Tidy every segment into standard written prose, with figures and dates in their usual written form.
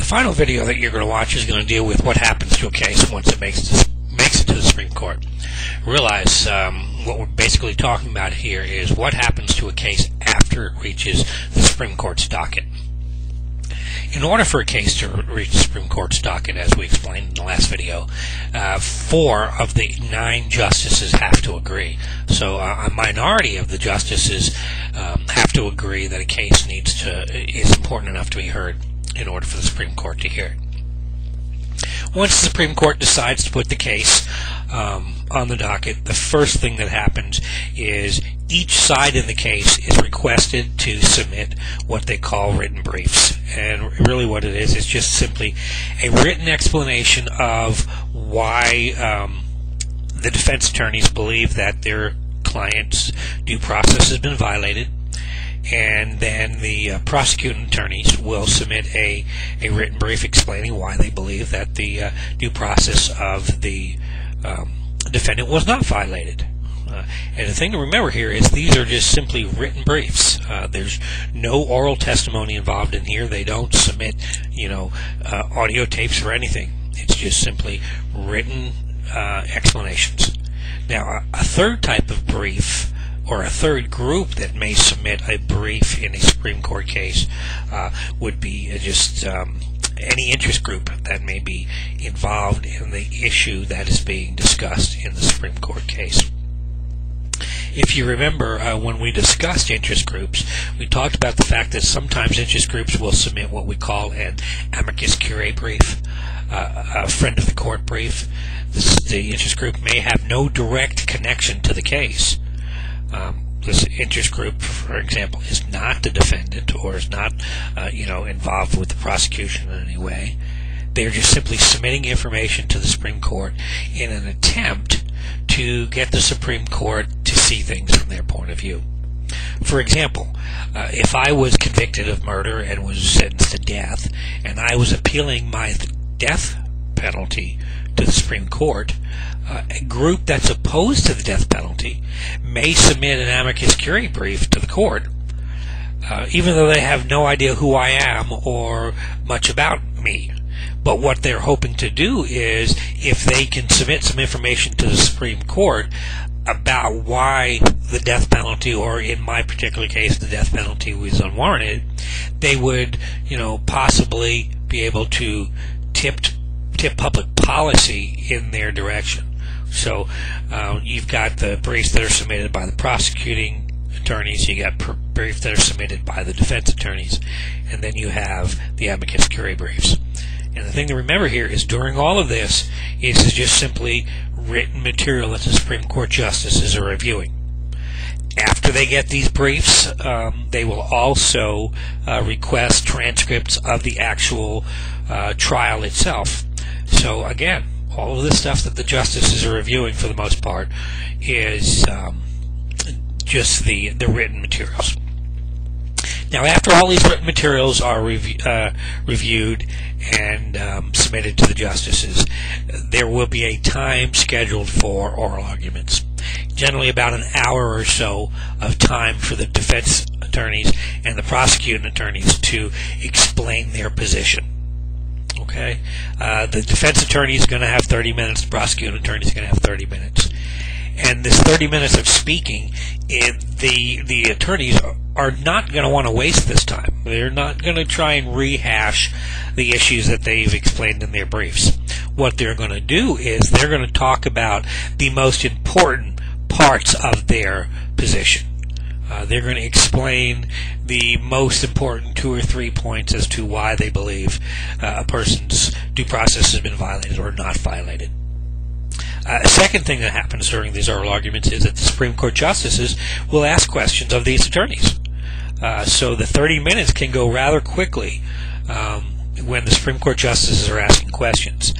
final video that you're going to watch is going to deal with what happens to a case once it makes it to the Supreme Court. Realize what we're basically talking about here is what happens to a case after it reaches the Supreme Court's docket. In order for a case to reach the Supreme Court's docket, as we explained in the last video, 4 of the 9 justices have to agree. So a minority of the justices have to agree that a case is important enough to be heard in order for the Supreme Court to hear it. Once the Supreme Court decides to put the case on the docket, the first thing that happens is each side in the case is requested to submit what they call written briefs. And really what it is just simply a written explanation of why the defense attorneys believe that their client's due process has been violated. And then the prosecuting attorneys will submit a written brief explaining why they believe that the due process of the defendant was not violated. And the thing to remember here is these are just simply written briefs. There's no oral testimony involved in here. They don't submit, audio tapes or anything. It's just simply written explanations. Now, a third type of brief, or a third group that may submit a brief in a Supreme Court case, would be just any interest group that may be involved in the issue that is being discussed in the Supreme Court case. If you remember, when we discussed interest groups, we talked about the fact that sometimes interest groups will submit what we call an amicus curiae brief, a friend of the court brief. The interest group may have no direct connection to the case. This interest group, for example, is not the defendant or is not, involved with the prosecution in any way. They're just simply submitting information to the Supreme Court in an attempt to get the Supreme Court to see things from their point of view. For example, if I was convicted of murder and was sentenced to death, and I was appealing my death penalty to the Supreme Court, a group that's opposed to the death penalty may submit an amicus curiae brief to the court, even though they have no idea who I am or much about me. But what they're hoping to do is, if they can submit some information to the Supreme Court about why the death penalty, or in my particular case, the death penalty was unwarranted, they would, possibly be able to tip public policy in their direction. So you've got the briefs that are submitted by the prosecuting attorneys, you got briefs that are submitted by the defense attorneys, and then you have the amicus curiae briefs. And the thing to remember here is during all of this is just simply written material that the Supreme Court justices are reviewing. After they get these briefs, they will also request transcripts of the actual trial itself. So again, all of this stuff that the justices are reviewing for the most part is just the written materials. Now, after all these written materials are reviewed and submitted to the justices, there will be a time scheduled for oral arguments. Generally about an hour or so of time for the defense attorneys and the prosecuting attorneys to explain their position. Okay? The defense attorney is going to have 30 minutes, the prosecuting attorney is going to have 30 minutes. And this 30 minutes of speaking, the attorneys are not going to want to waste this time. They're not going to try and rehash the issues that they've explained in their briefs. What they're going to do is they're going to talk about the most important parts of their position. They're going to explain the most important 2 or 3 points as to why they believe a person's due process has been violated or not violated. A second thing that happens during these oral arguments is that the Supreme Court justices will ask questions of these attorneys. So the 30 minutes can go rather quickly when the Supreme Court justices are asking questions.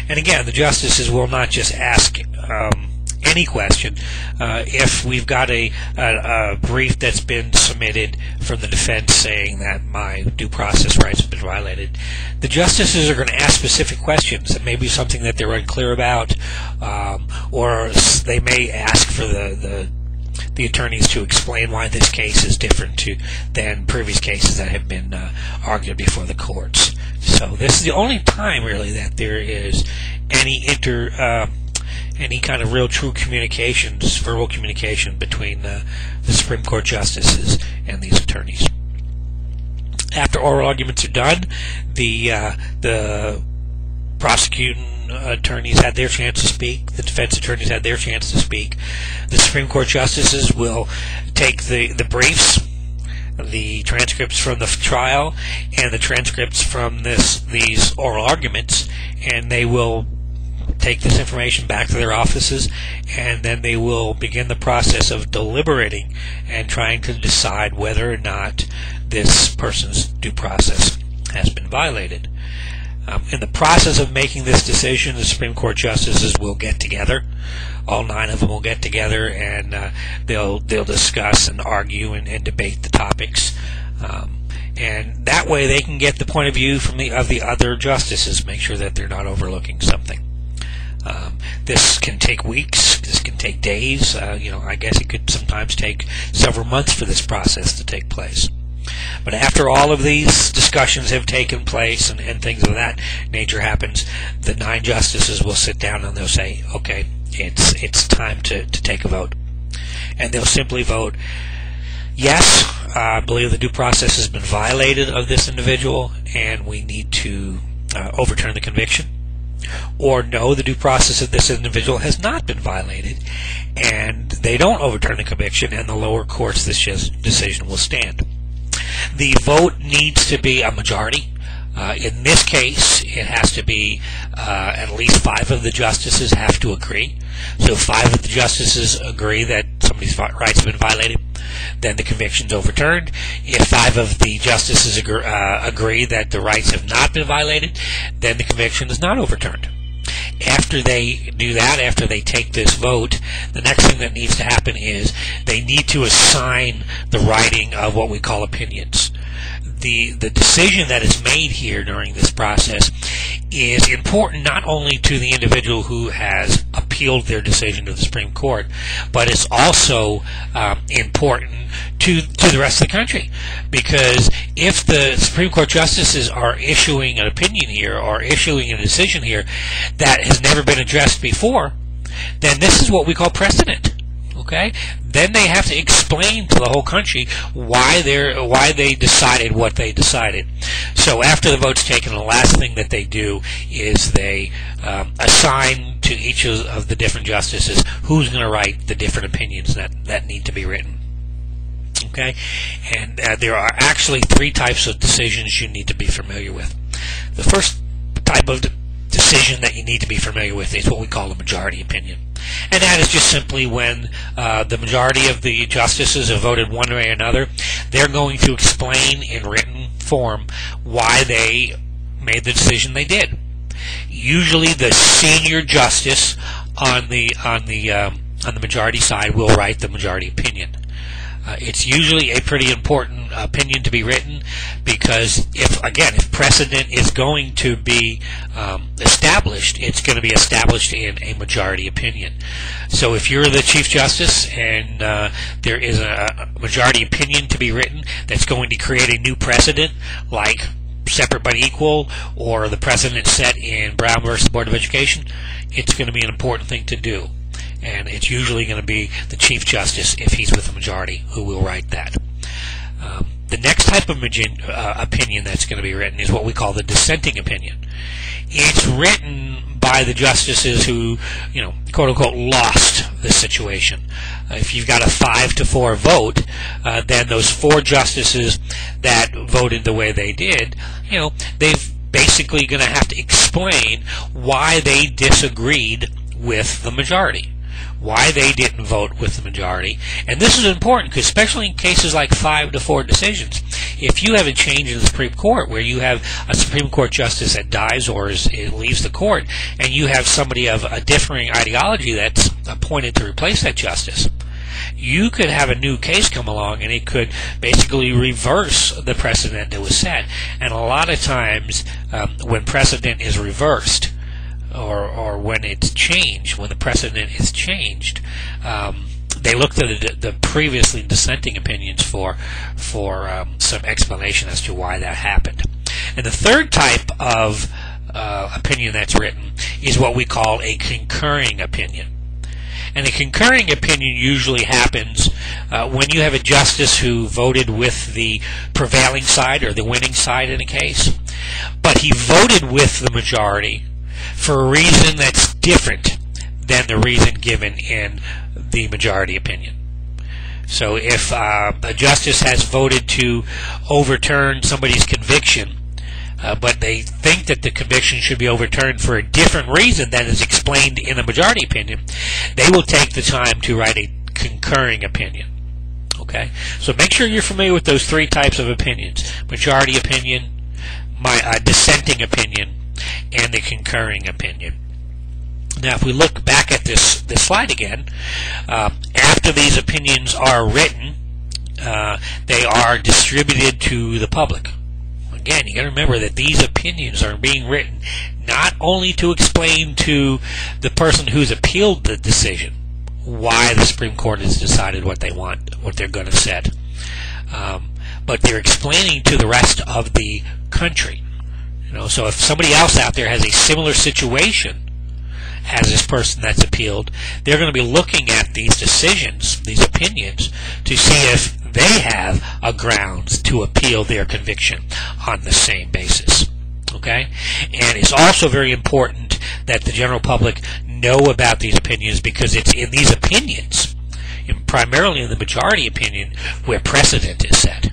And again, the justices will not just ask any question. If we've got a brief that's been submitted from the defense saying that my due process rights have been violated, the justices are going to ask specific questions that may be something that they're unclear about, or they may ask for the attorneys to explain why this case is different than previous cases that have been argued before the courts. So So this is the only time really that there is any kind of real true communications, verbal communication between the Supreme Court justices and these attorneys. After oral arguments are done, the prosecuting attorneys had their chance to speak, the defense attorneys had their chance to speak. The Supreme Court justices will take the briefs, the transcripts from the trial, and the transcripts from these oral arguments, and they will take this information back to their offices, and then they will begin the process of deliberating and trying to decide whether or not this person's due process has been violated. In the process of making this decision, the Supreme Court justices will get together. All 9 of them will get together, and they'll discuss and argue and debate the topics. And that way they can get the point of view of the other justices, make sure that they're not overlooking something. This can take weeks, this can take days, I guess it could sometimes take several months for this process to take place. But after all of these discussions have taken place and things of that nature happens, the 9 justices will sit down and they'll say, okay, it's time to take a vote. And they'll simply vote, yes, I believe the due process has been violated of this individual and we need to overturn the conviction. Or no, the due process of this individual has not been violated, and they don't overturn the conviction, and the lower court's decision will stand. The vote needs to be a majority. In this case, it has to be at least 5 of the justices have to agree. So 5 of the justices agree that somebody's rights have been violated, then the conviction's overturned. If 5 of the justices agree that the rights have not been violated, then the conviction is not overturned. After they do that, after they take this vote, the next thing that needs to happen is they need to assign the writing of what we call opinions. The decision that is made here during this process is important not only to the individual who has appealed their decision to the Supreme Court, but it's also important to the rest of the country. Because if the Supreme Court justices are issuing an opinion here or issuing a decision here that has never been addressed before, then this is what we call precedent. Okay? Then they have to explain to the whole country why they decided what they decided. So after the vote's taken, the last thing that they do is they assign to each of the different justices who's going to write the different opinions that need to be written. Okay? And there are actually 3 types of decisions you need to be familiar with. The first type of decision that you need to be familiar with is what we call a majority opinion. And that is just simply when the majority of the justices have voted one way or another, they're going to explain in written form why they made the decision they did. Usually the senior justice on the majority side will write the majority opinion. It's usually a pretty important opinion to be written because if precedent is going to be established, it's going to be established in a majority opinion. So if you're the Chief Justice and there is a majority opinion to be written that's going to create a new precedent, like separate but equal or the precedent set in Brown versus Board of Education, it's going to be an important thing to do. And it's usually going to be the Chief Justice, if he's with the majority, who will write that. The next type of opinion that's going to be written is what we call the dissenting opinion. It's written by the justices who, quote-unquote, lost the situation. If you've got a 5-4 vote, then those 4 justices that voted the way they did, they've basically going to have to explain why they disagreed with the majority, why they didn't vote with the majority. And this is important because especially in cases like 5-4 decisions, if you have a change in the Supreme Court where you have a Supreme Court justice that dies or leaves the court and you have somebody of a differing ideology that's appointed to replace that justice, you could have a new case come along and it could basically reverse the precedent that was set. And a lot of times when precedent is reversed, or when it's changed, when the precedent is changed, they look to the previously dissenting opinions for some explanation as to why that happened. And the third type of opinion that's written is what we call a concurring opinion. And the concurring opinion usually happens when you have a justice who voted with the prevailing side or the winning side in a case, but he voted with the majority for a reason that's different than the reason given in the majority opinion. So if a justice has voted to overturn somebody's conviction, but they think that the conviction should be overturned for a different reason than is explained in the majority opinion, they will take the time to write a concurring opinion. Okay? So make sure you're familiar with those three types of opinions: majority opinion, dissenting opinion, and the concurring opinion. Now, if we look back at this slide again, after these opinions are written, they are distributed to the public. Again, you got to remember that these opinions are being written not only to explain to the person who's appealed the decision why the Supreme Court has decided what they want, what they're going to set, but they're explaining to the rest of the country. So if somebody else out there has a similar situation as this person that's appealed, they're going to be looking at these decisions, these opinions, to see if they have a grounds to appeal their conviction on the same basis. Okay? And it's also very important that the general public know about these opinions, because it's in these opinions, and primarily in the majority opinion, where precedent is set.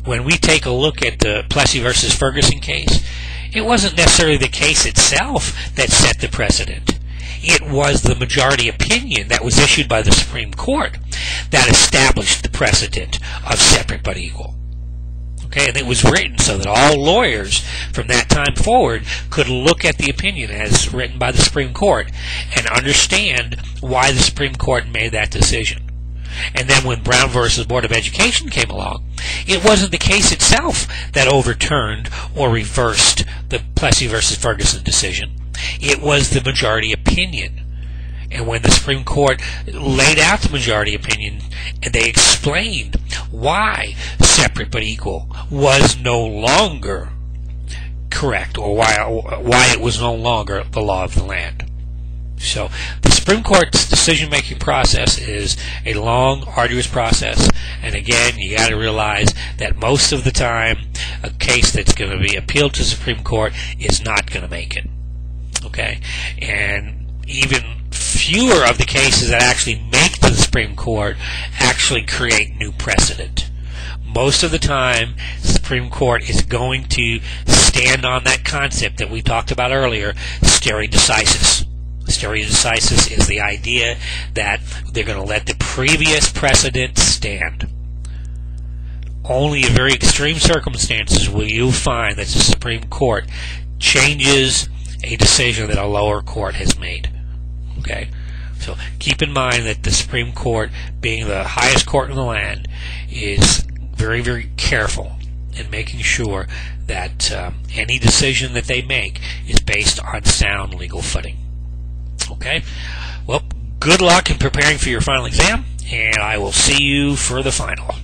When we take a look at the Plessy versus Ferguson case, it wasn't necessarily the case itself that set the precedent. It was the majority opinion that was issued by the Supreme Court that established the precedent of separate but equal. Okay, and it was written so that all lawyers from that time forward could look at the opinion as written by the Supreme Court and understand why the Supreme Court made that decision. And then when Brown versus Board of Education came along, it wasn't the case itself that overturned or reversed the Plessy versus Ferguson decision. It was the majority opinion. And when the Supreme Court laid out the majority opinion and they explained why separate but equal was no longer correct, or why it was no longer the law of the land. So the Supreme Court's decision-making process is a long, arduous process, and again, you got to realize that most of the time, a case that's going to be appealed to the Supreme Court is not going to make it. Okay, and even fewer of the cases that actually make it to the Supreme Court actually create new precedent. Most of the time, the Supreme Court is going to stand on that concept that we talked about earlier, stare decisis. Stare decisis is the idea that they're going to let the previous precedent stand. Only in very extreme circumstances will you find that the Supreme Court changes a decision that a lower court has made. Okay? So keep in mind that the Supreme Court, being the highest court in the land, is very, very careful in making sure that any decision that they make is based on sound legal footing. Okay? Well, good luck in preparing for your final exam, and I will see you for the final.